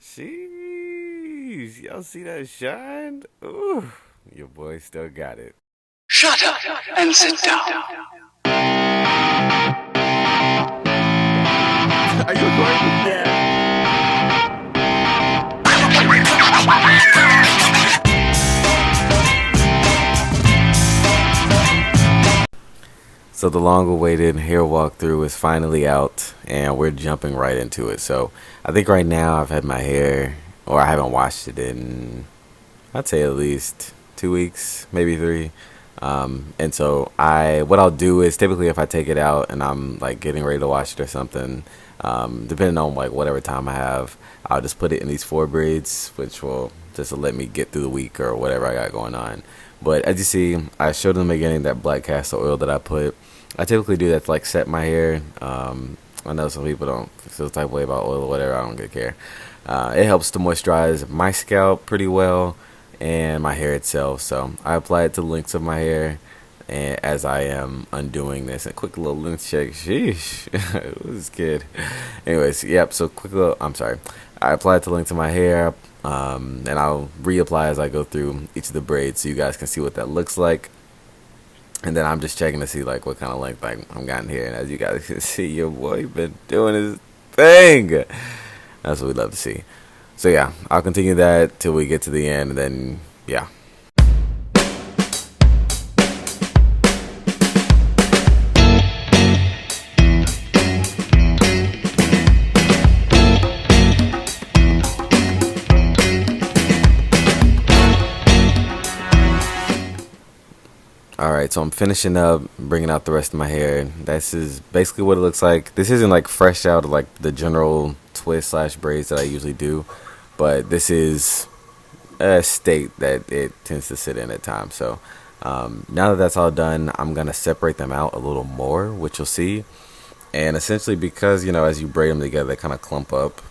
Jeez, y'all see that shine? Ooh, your boy still got it. Shut up and sit down. Are you recording? Yeah. So the long-awaited hair walkthrough is finally out, and we're jumping right into it. So I think right now I've had my hair, or I haven't washed it in, I'd say at least 2 weeks, maybe three. And so what I'll do is typically if I take it out and I'm like getting ready to wash it or something, depending on like whatever time I have, I'll just put it in these four braids, which will just let me get through the week or whatever I got going on. But as you see, I showed in the beginning that black castor oil that I put. I typically do that to like set my hair. I know some people don't feel the type of way about oil or whatever. I don't really care. It helps to moisturize my scalp pretty well and my hair itself. So I apply it to the links of my hair, and as I am undoing this, a quick little length check. Sheesh, it was good. Anyways, yep. So quick little. I'm sorry. I apply it to the length of my hair, and I'll reapply as I go through each of the braids, so you guys can see what that looks like. And then I'm just checking to see like what kind of length I'm gotten here. And as you guys can see, your boy been doing his thing. That's what we love to see. So yeah, I'll continue that till we get to the end, and then yeah. All right, so I'm finishing up, bringing out the rest of my hair. This is basically what it looks like. This isn't like fresh out of like the general twist slash braids that I usually do, but this is a state that it tends to sit in at times. So now that that's all done, I'm gonna separate them out a little more, which you'll see. And essentially, because as you braid them together, they kind of clump up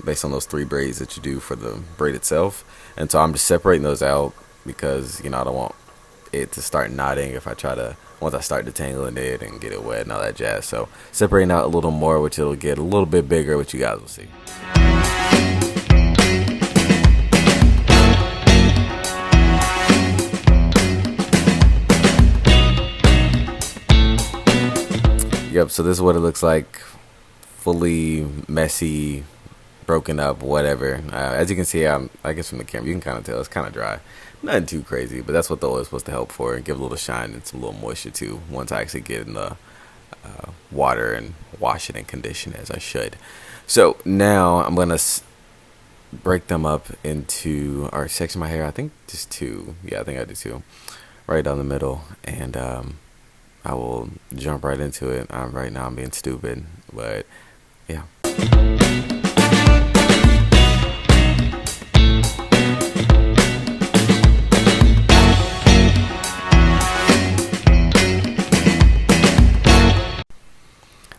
based on those three braids that you do for the braid itself. And so I'm just separating those out because I don't want it to start knotting if I try to once I start detangling it and get it wet and all that jazz. So separating out a little more, which it'll get a little bit bigger, which you guys will see. Yep, so this is what it looks like, fully messy, broken up, whatever. As you can see, I guess from the camera, you can kind of tell it's kind of dry. Nothing too crazy, but that's what the oil is supposed to help for and give a little shine and some little moisture too. Once I actually get in the water and wash it and condition it as I should. So now I'm gonna break them up into or section my hair. I think just two. Yeah, I think I do two, right down the middle, and I will jump right into it. Right now I'm being stupid, but yeah.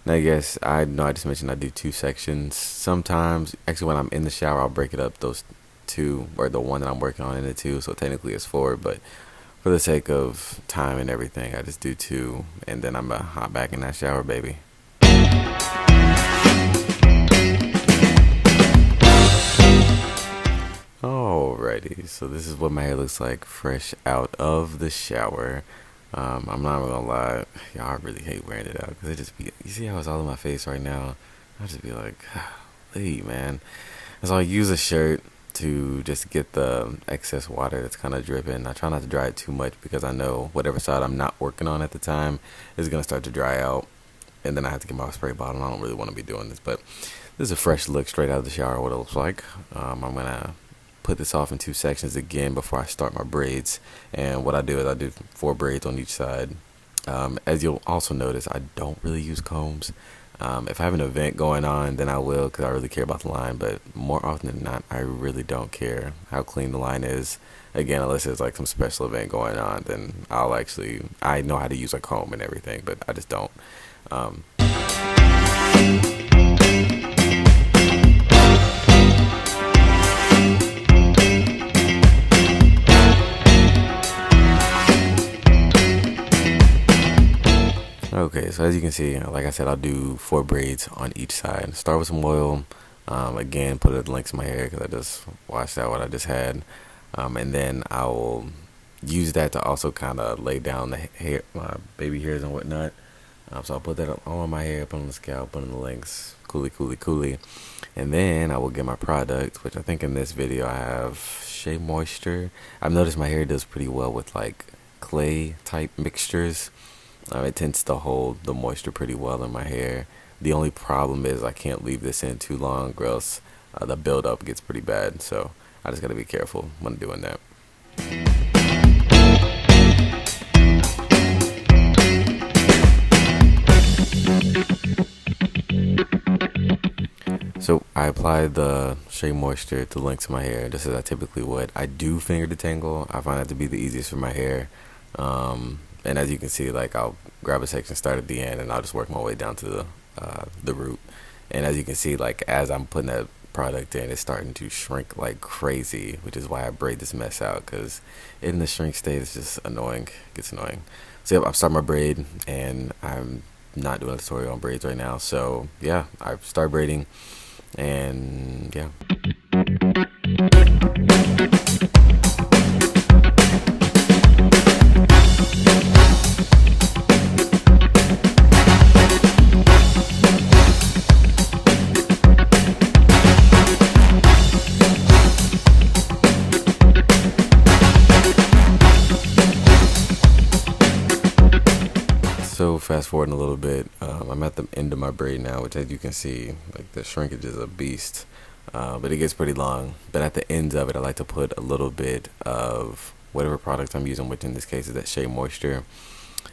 Now, yes, I know I just mentioned I do two sections. Sometimes, actually, when I'm in the shower, I'll break it up those two, or the one that I'm working on into two. So technically, it's four, but for the sake of time and everything, I just do two, and then I'm gonna hop back in that shower, baby. Alrighty, so this is what my hair looks like fresh out of the shower. I'm not even gonna lie, y'all, I really hate wearing it out because it just be. You see how it's all in my face right now? I just be like, hey man. And so I use a shirt to just get the excess water that's kind of dripping. I try not to dry it too much because I know whatever side I'm not working on at the time is gonna start to dry out, and then I have to get my spray bottle. I don't really want to be doing this, but this is a fresh look straight out of the shower. What it looks like. I'm gonna put this off in two sections again before I start my braids. And what I do is I do four braids on each side. As you'll also notice, I don't really use combs. If I have an event going on, then I will because I really care about the line. But more often than not, I really don't care how clean the line is. Again, unless there's like some special event going on, then I know how to use a comb and everything, but I just don't. Um, Okay, so as you can see, like I said, I'll do four braids on each side. Start with some oil, Again, put the links in my hair because I just washed out what I just had. And then I will use that to also kind of lay down the hair, my baby hairs and whatnot. So I'll put that all on my hair, put on the scalp, put on the links, coolie, coolie, coolie. And then I will get my product, which I think in this video I have Shea Moisture. I've noticed my hair does pretty well with like clay type mixtures. It tends to hold the moisture pretty well in my hair. The only problem is I can't leave this in too long, or else the buildup gets pretty bad. So I just gotta be careful when doing that. So I applied the Shea Moisture to the links of my hair, just as I typically would. I do finger detangle. I find that to be the easiest for my hair. And as you can see, like I'll grab a section, start at the end, and I'll just work my way down to the root. And as you can see, like as I'm putting that product in, it's starting to shrink like crazy, which is why I braid this mess out, because in the shrink state, it's just annoying. It gets annoying. So yep, I'm starting my braid, and I'm not doing a tutorial on braids right now. So yeah, I start braiding, and yeah. So fast forwarding a little bit, I'm at the end of my braid now, which as you can see, like the shrinkage is a beast, but it gets pretty long. But at the ends of it, I like to put a little bit of whatever product I'm using, which in this case is that Shea Moisture,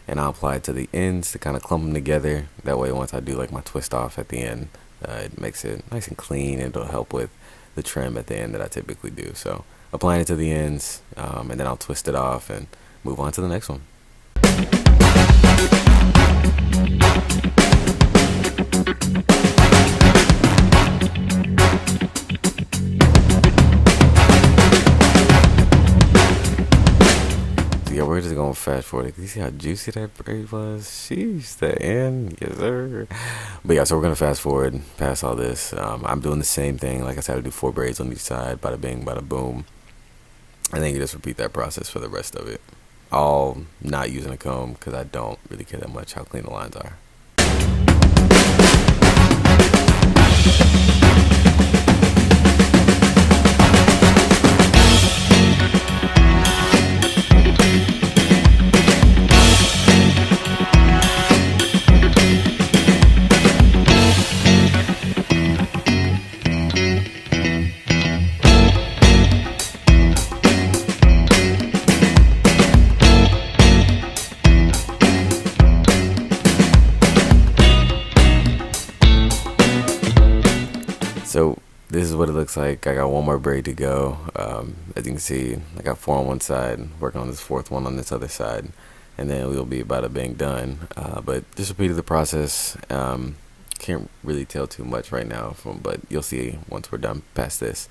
and I'll apply it to the ends to kind of clump them together. That way, once I do like my twist off at the end, it makes it nice and clean, and it'll help with the trim at the end that I typically do. So applying it to the ends, and then I'll twist it off and move on to the next one. Yeah, we're just going fast forward. You see how juicy that braid was? Sheesh, the end, yes sir. But yeah, so we're gonna fast forward past all this. I'm doing the same thing. Like I said, I do 4 braids on each side, bada bing, bada boom. And then you just repeat that process for the rest of it. All not using a comb because I don't really care that much how clean the lines are. So this is what it looks like. I got one more braid to go. As you can see, I got 4 on one side, working on this 4th one on this other side, and then we'll be about being done. But just repeated the process. Can't really tell too much right now, but you'll see once we're done past this.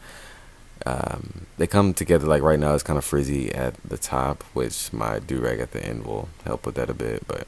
They come together like right now. It's kind of frizzy at the top, which my do-rag at the end will help with that a bit, but.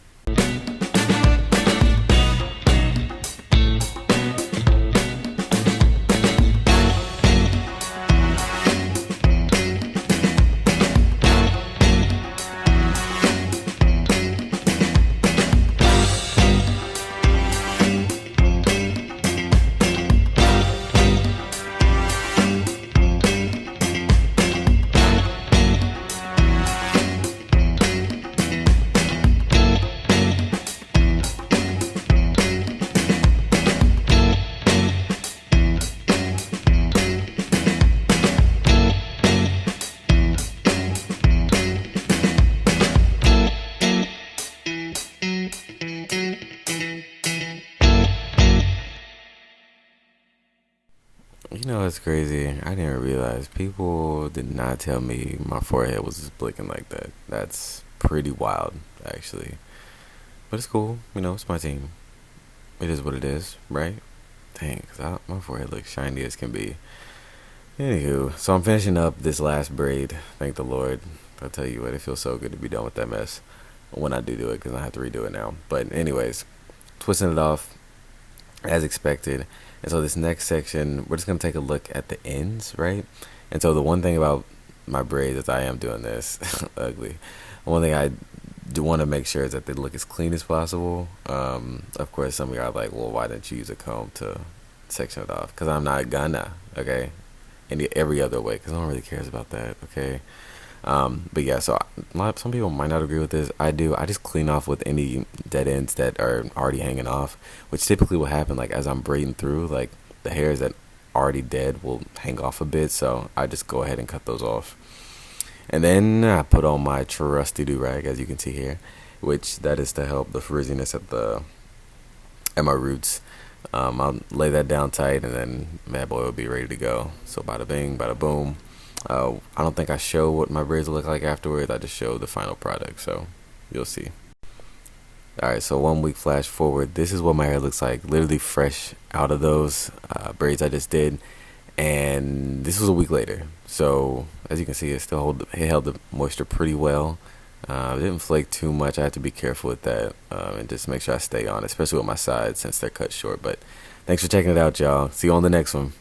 You know, it's crazy. I didn't realize people did not tell me my forehead was just blinking like that. That's pretty wild, actually. But it's cool. You know, it's my team. It is what it is, right? Dang, cause my forehead looks shiny as can be. Anywho, so I'm finishing up this last braid. Thank the Lord. I'll tell you what, it feels so good to be done with that mess when I do it, because I have to redo it now. But anyways, twisting it off as expected. And so this next section, we're just gonna take a look at the ends, right? And so the one thing about my braids is I am doing this ugly. One thing I do want to make sure is that they look as clean as possible. Of course, some of y'all are like, well, why didn't you use a comb to section it off? Because I'm not gonna, okay? Every other way, because no one really cares about that, okay? But yeah, so some people might not agree with this. I do. I just clean off with any dead ends that are already hanging off, which typically will happen like as I'm braiding through, like the hairs that already dead will hang off a bit. So I just go ahead and cut those off. And then I put on my trusty do rag, as you can see here, which that is to help the frizziness at my roots. I'll lay that down tight, and then bad boy will be ready to go. So bada bing, bada boom. I don't think I show what my braids look like afterwards. I just show the final product, so you'll see. Alright, so 1 week flash forward. This is what my hair looks like, literally fresh out of those braids I just did. And this was a week later. So as you can see, it held the moisture pretty well. It didn't flake too much. I have to be careful with that and just make sure I stay on, especially with my sides since they're cut short. But thanks for checking it out, y'all. See you on the next one.